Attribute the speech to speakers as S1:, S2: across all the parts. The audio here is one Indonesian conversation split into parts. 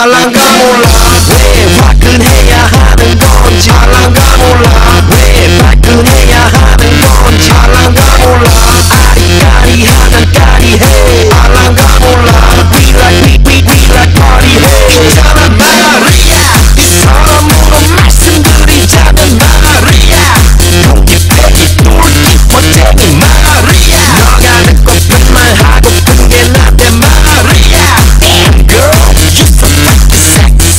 S1: 알랑가 몰라 왜 화끈해야 하는 건지 알랑가 몰라 왜 발끈해야 하는 건지 알랑가 몰라 아리까리하면 까리해 알랑가 몰라 We like party 해 있잖아 말이야 이 사람으로 말씀드리자면 말이야 공기패기 뚫기 멋쟁이 말이야 너가 듣고픈 말하고픈 게 난데 말이야 Damn girl you so fucking sexy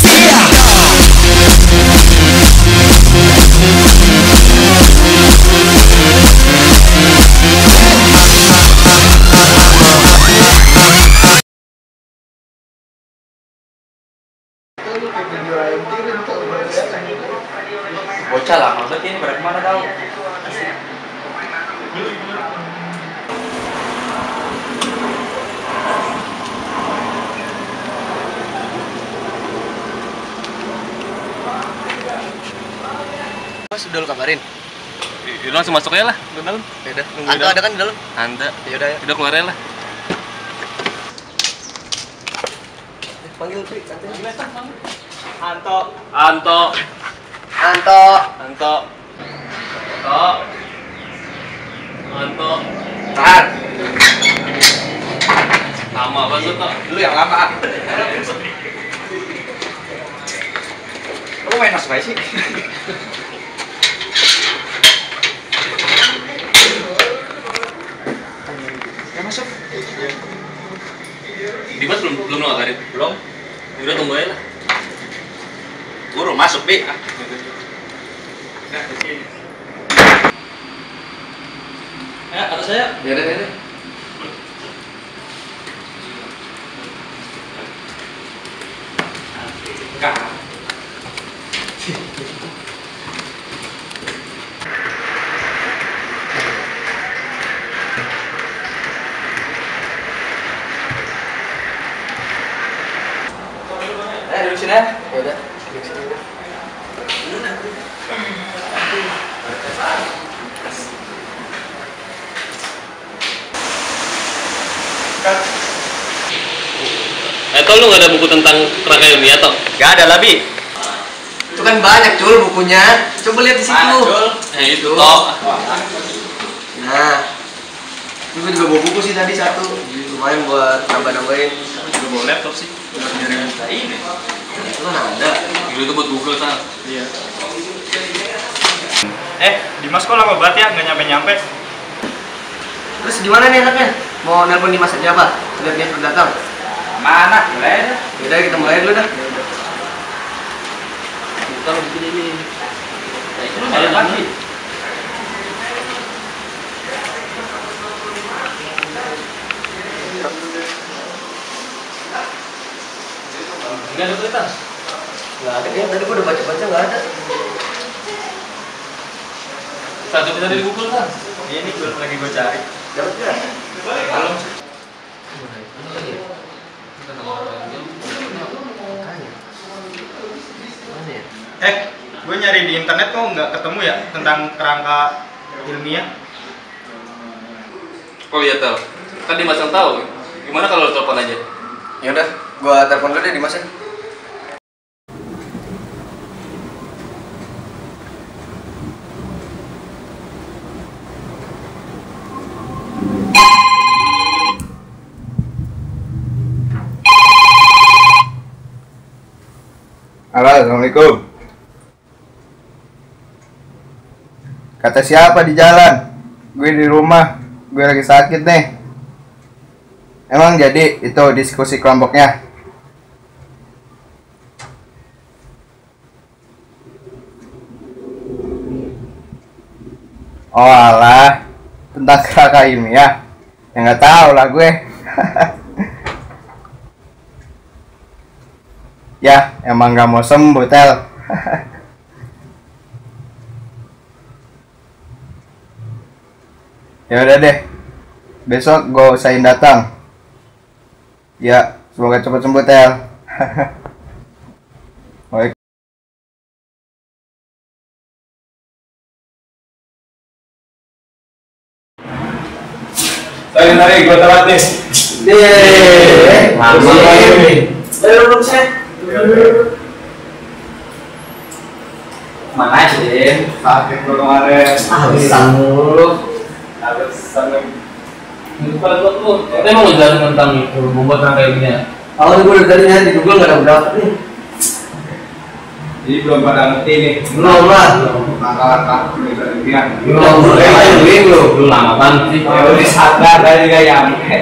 S2: bocah lah banget ini pada kemana tahu.
S3: Mas udah lu kabarin?
S4: Yaudah langsung masuk aja lah ke dalam.
S3: Yaudah, Anto ada kan di dalam?
S4: Anda.
S3: Yaudah ya.
S4: Udah keluar aja lah.
S3: Panggil Pri, santai.
S4: Anto. Anto.
S3: Anto.
S4: Anto. Anto. Anto.
S3: Tahan.
S4: Lama banget tuh.
S2: Lu yang lama. Lu main masuk aja sih. Ya masuk.
S4: Dimas belum ngabarin? Belum. Udah tunggu aja lah.
S2: Buru masuk, Bi.
S4: Nah, di sini. Kata saya.
S3: Ya udah.
S2: Enggak. Duduk sini ya.
S3: Ya udah. Duduk sini udah.
S4: Tol lu nggak ada buku tentang kerangka ilmiah toh?
S2: Gak ada lah, Bi.
S3: Itu kan banyak Cul bukunya. Coba lihat di situ.
S4: Itu toh.
S3: Nah. Gue juga bawa buku sih tadi satu. Lumayan buat nambah-nambahin.
S4: Juga bawa laptop sih. Udah nyari ini.
S3: Itu kan ada.
S4: Itu buat Google kan?
S2: Iya. Dimas kok lama banget ya, nggak nyampe-nyampe.
S3: Terus di mana nih anaknya? Mau nelpon Dimas aja apa? Biar dia sudah datang.
S2: Mana? Mulai dah.
S3: Yaudah kita mulai dulu dah.
S4: Kalau begini nih.
S2: Lu nyari lagi.
S4: Enggak ada kertas.
S3: Nggak ada. Tadi gua udah baca-baca nggak ada.
S4: Satu bisa dari Google kan?
S2: Ini lagi gue cari.
S3: Dapat nggak?
S2: Belum. Gue nyari di internet kok nggak ketemu ya tentang kerangka ilmiah.
S4: Oh iya Tel. Kan Dimas yang tahu. Gimana kalau lu telepon aja?
S3: Ya udah, gua telepon dulu deh Dimas ya.
S5: Halo, assalamualaikum. Kata siapa di jalan? Gue di rumah. Gue lagi sakit nih. Emang jadi itu diskusi kelompoknya? Oh alah, tentang kerangka ilmiah. Ya nggak tahu lah gue. Ya, emang nggak mau sembuh, Tel. Ya udah deh, besok gue usahain datang. Ya, semoga cepat sembuh, Tel. Baik. Tarik, gue telat nih.
S3: Lama
S5: ini.
S3: belum saya. Mana sih?
S2: Sakit gua kemarin.
S3: Alasan mulu.
S2: Alasan lu.
S4: Lupa tuh. Kita mau ngejelasin tentang itu, membuat rangkaiannya.
S3: Awalnya gue udah tadi nyari di Google nggak ada berapa nih.
S2: Jadi belum pada ngerti nih.
S3: Belum lah.
S2: Langkah-langkah penulisan ilmiah.
S4: Belum lama banget sih.
S2: Ya udah sadar tadi gak nyampe.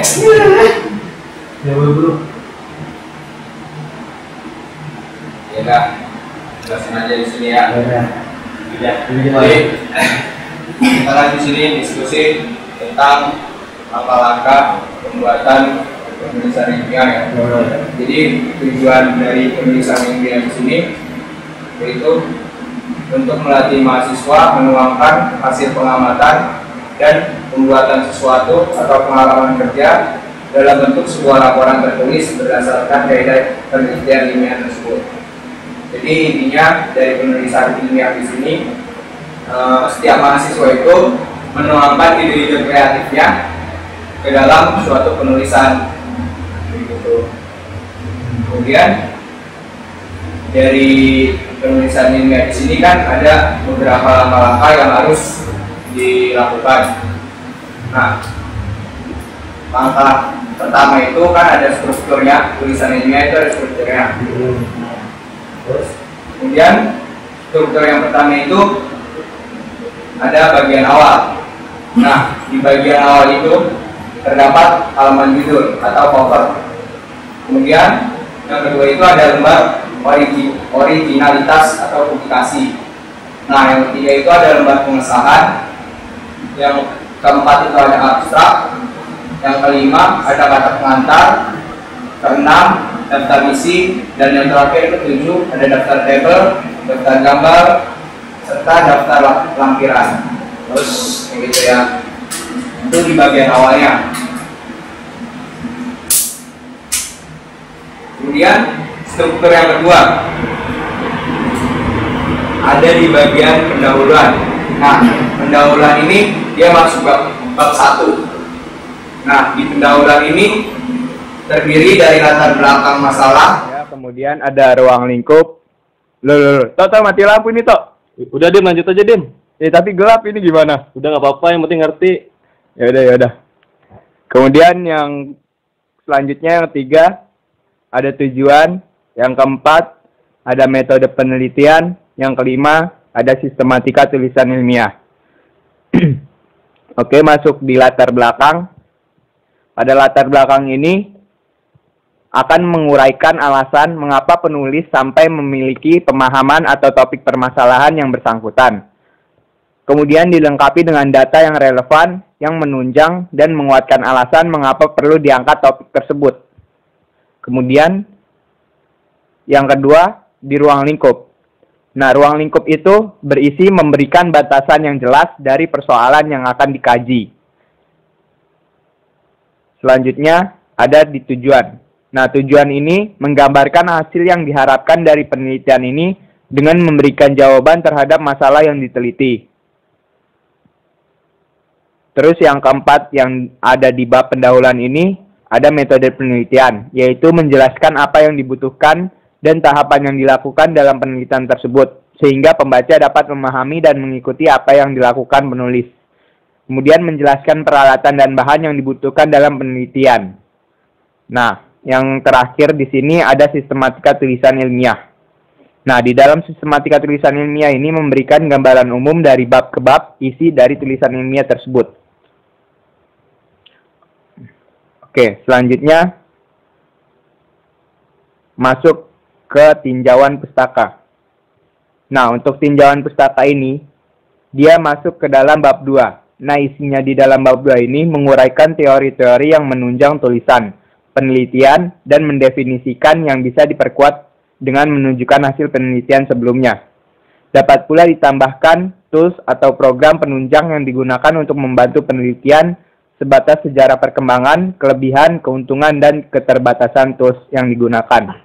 S4: Ya bro.
S2: Ya udah, jelasin aja di sini ya. Ya. Jadi kita lagi di sini diskusi tentang langkah-langkah pembuatan penulisan ilmiah ya. Jadi tujuan dari penulisan ilmiah di sini yaitu untuk melatih mahasiswa menuangkan hasil pengamatan dan pembuatan sesuatu atau pengalaman kerja dalam bentuk sebuah laporan tertulis berdasarkan kaidah penelitian ilmiah tersebut. Jadi intinya dari penulisan ilmiah di sini setiap mahasiswa itu menuangkan ide-ide kreatifnya ke dalam suatu penulisan. Begitu. Kemudian dari penulisan ilmiah di sini kan ada beberapa langkah-langkah yang harus dilakukan. Nah, langkah pertama itu kan ada strukturnya, tulisan ilmiah itu ada strukturnya. Terus, kemudian struktur yang pertama itu ada bagian awal. Nah, di bagian awal itu terdapat halaman judul atau cover. Kemudian yang kedua itu ada lembar originalitas atau publikasi. Nah, yang ketiga itu ada lembar pengesahan. Yang keempat itu ada abstrak. Yang kelima ada kata pengantar. Keenam daftar misi, dan yang terakhir ketujuh ada daftar tabel, daftar gambar, serta daftar lampiran. Terus begitu ya. Itu di bagian awalnya. Kemudian struktur yang kedua ada di bagian pendahuluan. Nah, pendahuluan ini dia masuk bab 1. Nah, di pendahuluan ini terdiri dari latar belakang masalah.
S5: Ya, kemudian ada ruang lingkup. Loh. Tok, mati lampu ini, Tok.
S4: Udah Dim, lanjut aja Dim.
S5: Tapi gelap ini gimana?
S4: Udah nggak apa-apa, yang penting ngerti.
S5: Ya udah. Kemudian yang selanjutnya yang ketiga ada tujuan, yang keempat ada metode penelitian, yang kelima ada sistematika tulisan ilmiah. Oke, masuk di latar belakang. Pada latar belakang ini akan menguraikan alasan mengapa penulis sampai memiliki pemahaman atau topik permasalahan yang bersangkutan. Kemudian dilengkapi dengan data yang relevan, yang menunjang dan menguatkan alasan mengapa perlu diangkat topik tersebut. Kemudian yang kedua, di ruang lingkup. Nah, ruang lingkup itu berisi memberikan batasan yang jelas dari persoalan yang akan dikaji. Selanjutnya, ada di tujuan. Nah, tujuan ini menggambarkan hasil yang diharapkan dari penelitian ini dengan memberikan jawaban terhadap masalah yang diteliti. Terus yang keempat yang ada di bab pendahuluan ini, ada metode penelitian, yaitu menjelaskan apa yang dibutuhkan dan tahapan yang dilakukan dalam penelitian tersebut, sehingga pembaca dapat memahami dan mengikuti apa yang dilakukan penulis. Kemudian menjelaskan peralatan dan bahan yang dibutuhkan dalam penelitian. Nah, yang terakhir di sini ada sistematika tulisan ilmiah. Nah, di dalam sistematika tulisan ilmiah ini memberikan gambaran umum dari bab ke bab isi dari tulisan ilmiah tersebut. Oke, selanjutnya masuk ke tinjauan pustaka. Nah, untuk tinjauan pustaka ini, dia masuk ke dalam bab 2. Nah, isinya di dalam bab 2 ini menguraikan teori-teori yang menunjang tulisan, penelitian, dan mendefinisikan yang bisa diperkuat dengan menunjukkan hasil penelitian sebelumnya. Dapat pula ditambahkan tools atau program penunjang yang digunakan untuk membantu penelitian sebatas sejarah perkembangan, kelebihan, keuntungan, dan keterbatasan tools yang digunakan.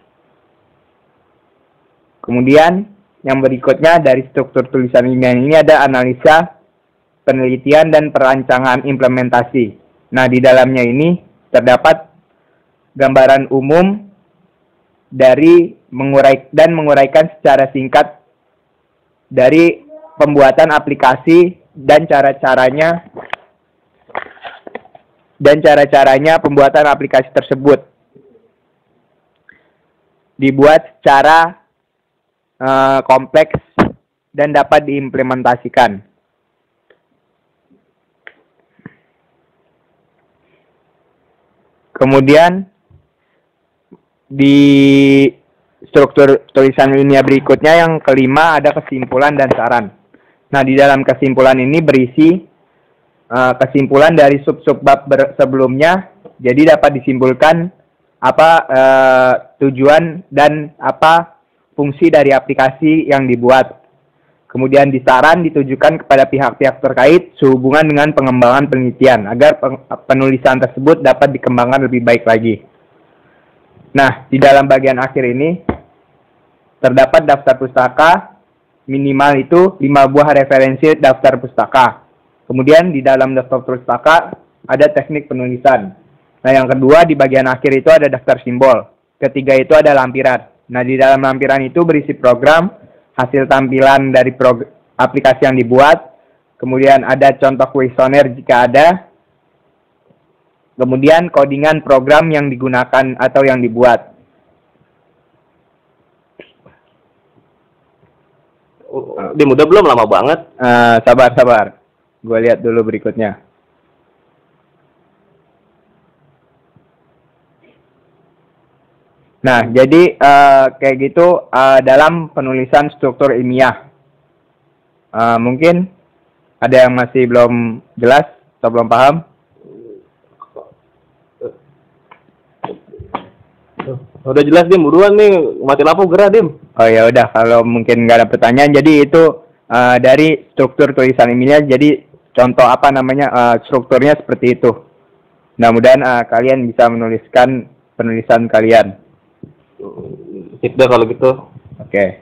S5: Kemudian, yang berikutnya dari struktur tulisan ilmiah ini ada analisa, penelitian, dan perancangan implementasi. Nah, di dalamnya ini terdapat gambaran umum dari menguraikan secara singkat dari pembuatan aplikasi dan cara-caranya pembuatan aplikasi tersebut dibuat secara kompleks dan dapat diimplementasikan. Kemudian di struktur tulisan ilmiah berikutnya yang kelima ada kesimpulan dan saran. Nah, di dalam kesimpulan ini berisi kesimpulan dari sub-sub bab sebelumnya. Jadi dapat disimpulkan apa tujuan dan apa fungsi dari aplikasi yang dibuat. Kemudian di saran ditujukan kepada pihak-pihak terkait sehubungan dengan pengembangan penelitian agar penulisan tersebut dapat dikembangkan lebih baik lagi. Nah, di dalam bagian akhir ini terdapat daftar pustaka, minimal itu 5 buah referensi daftar pustaka. Kemudian di dalam daftar pustaka ada teknik penulisan. Nah, yang kedua di bagian akhir itu ada daftar simbol. Ketiga itu ada lampiran. Nah, di dalam lampiran itu berisi program, hasil tampilan dari aplikasi yang dibuat, kemudian ada contoh kuesioner jika ada, kemudian codingan program yang digunakan atau yang dibuat.
S4: Dim, udah belum? Lama banget.
S5: Sabar. Gue lihat dulu berikutnya. Nah, jadi kayak gitu dalam penulisan struktur ilmiah. Mungkin ada yang masih belum jelas atau belum paham?
S4: Udah jelas, Dim. Buruan nih, mati lampu gerah, Dim.
S5: Oh ya udah, kalau mungkin nggak ada pertanyaan, jadi itu dari struktur tulisan ilmiah. Jadi contoh apa namanya strukturnya seperti itu. Mudah-mudahan kalian bisa menuliskan penulisan kalian.
S4: Sip dah kalau gitu.
S5: Oke.